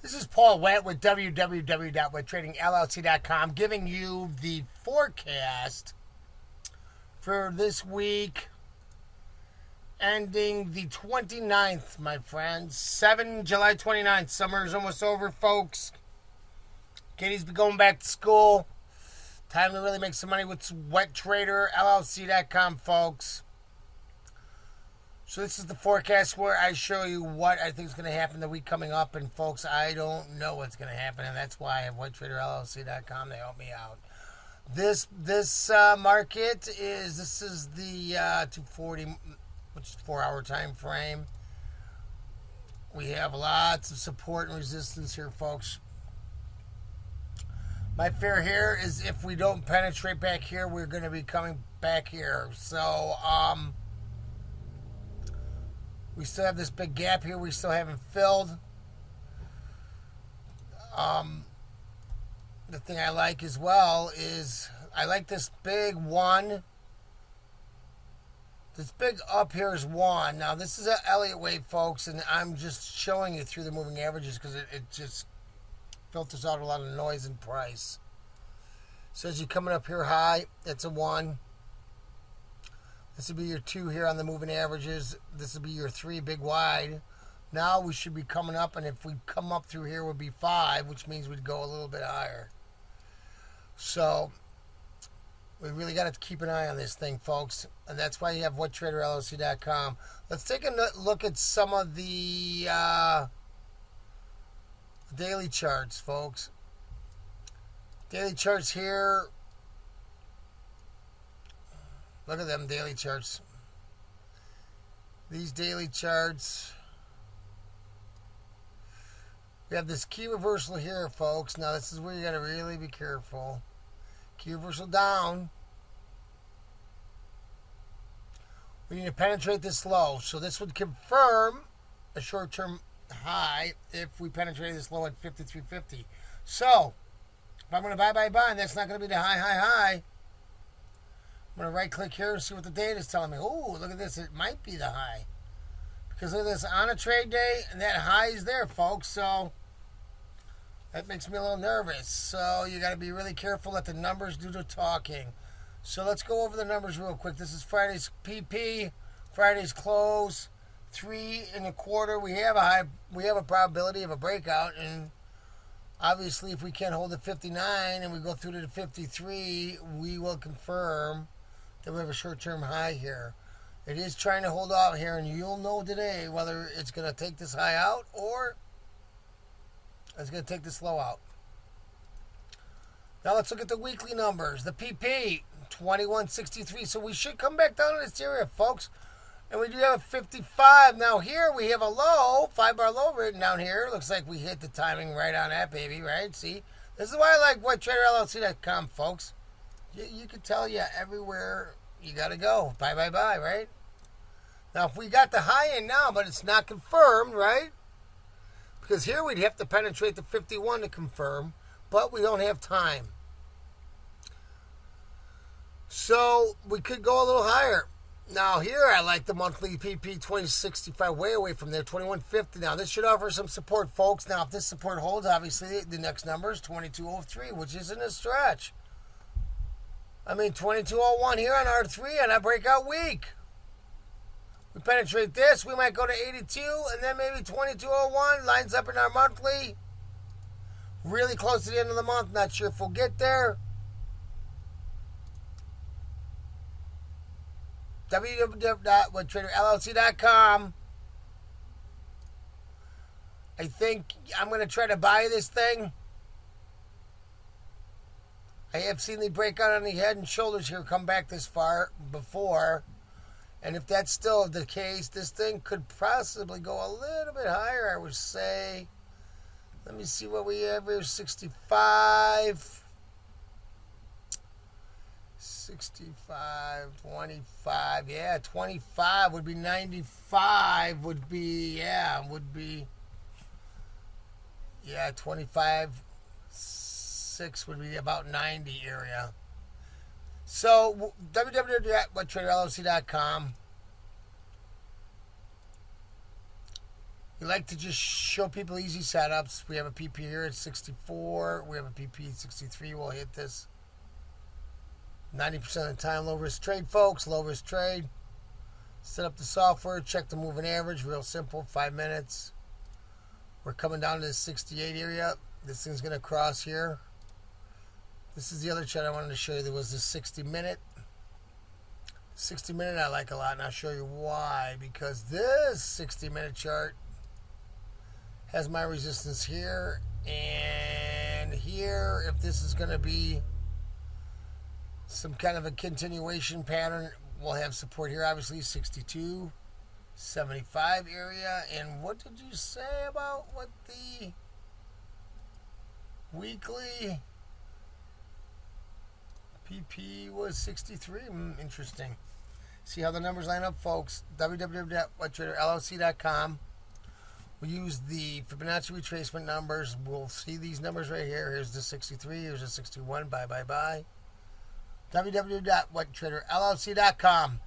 This is Paul Wett with www.wetttradingllc.com giving you the forecast for this week ending the 29th, my friends. July 29th. Summer is almost over, folks. Katie's be going back to school. Time to really make some money with wetttradingllc.com, folks. So this is the forecast where I show you what I think is going to happen the week coming up. And, folks, I don't know what's going to happen, and that's why I have wetttradingllc.com. They help me out. This market is, this is the 240, which is 4-hour time frame. We have lots of support and resistance here, folks. My fear here is if we don't penetrate back here, we're going to be coming back here. So, we still have this big gap here we still haven't filled. The thing I like as well is I like this big one. This big up here is one. Now, this is an Elliott wave, folks, and I'm just showing you through the moving averages because it just filters out a lot of noise and price. So as you're coming up here high, it's a 1. This would be your 2 here on the moving averages. This would be your 3 big wide. Now we should be coming up, and if we come up through here, would be 5, which means we'd go a little bit higher. So we really got to keep an eye on this thing, folks, and that's why you have wetttradingllc.com. Let's take a look at some of the daily charts, folks. Daily charts here. Look at them daily charts. These daily charts. We have this key reversal here, folks. Now, this is where you got to really be careful. Key reversal down. We need to penetrate this low. So this would confirm a short-term high if we penetrate this low at 53.50. So, if I'm going to buy, and that's not going to be the high. I'm going to right-click here and see what the data is telling me. Oh, look at this. It might be the high. Because look at this. On a trade day, and that high is there, folks. So, that makes me a little nervous. So, you got to be really careful. Let the numbers do the talking. So, let's go over the numbers real quick. This is Friday's PP. Friday's close. 3 1/4. We have a probability of a breakout. And obviously, if we can't hold the 59 and we go through to the 53, we will confirm that we have a short-term high here. It is trying to hold out here, and you'll know today whether it's going to take this high out or it's going to take this low out. Now let's look at the weekly numbers. The PP, 2163. So we should come back down to this area, folks. And we do have a 55. Now here we have a low, 5-bar low written down here. Looks like we hit the timing right on that, baby, right? See? This is why I like wetttradingllc.com, folks. You can tell you everywhere you got to go. Buy, right? Now, if we got the high end now, but it's not confirmed, right? Because here we'd have to penetrate the 51 to confirm, but we don't have time. So, we could go a little higher. Now, here I like the monthly PP 2065, way away from there, 2150. Now, this should offer some support, folks. Now, if this support holds, obviously, the next number is 2203, which isn't a stretch. I mean, 2201 here on R3 on a breakout week. We penetrate this, we might go to 82, and then maybe 2201 lines up in our monthly. Really close to the end of the month, not sure if we'll get there. www.wetttradingllc.com. I think I'm going to try to buy this thing. I have seen the breakout on the head and shoulders here come back this far before. And if that's still the case, this thing could possibly go a little bit higher, I would say. Let me see what we have here. 65. 65, 25. Yeah, 25 would be 95 would be, yeah, 25. 6 would be about 90 area. So, www.wetttradingllc.com. We like to just show people easy setups. We have a PP here at 64. We have a PP at 63. We'll hit this 90% of the time. Low risk trade, folks. Low risk trade. Set up the software. Check the moving average. Real simple. 5 minutes. We're coming down to the 68 area. This thing's going to cross here. This is the other chart I wanted to show you. There was the 60-minute. 60-minute I like a lot, and I'll show you why. Because this 60-minute chart has my resistance here and here. If this is going to be some kind of a continuation pattern, we'll have support here, obviously, 62, 75 area. And what did you say about what the weekly PP was? 63. Interesting. See how the numbers line up, folks. www.wetttraderllc.com. We'll use the Fibonacci retracement numbers. We'll see these numbers right here. Here's the 63. Here's the 61. Bye, bye, bye. www.wetttraderllc.com.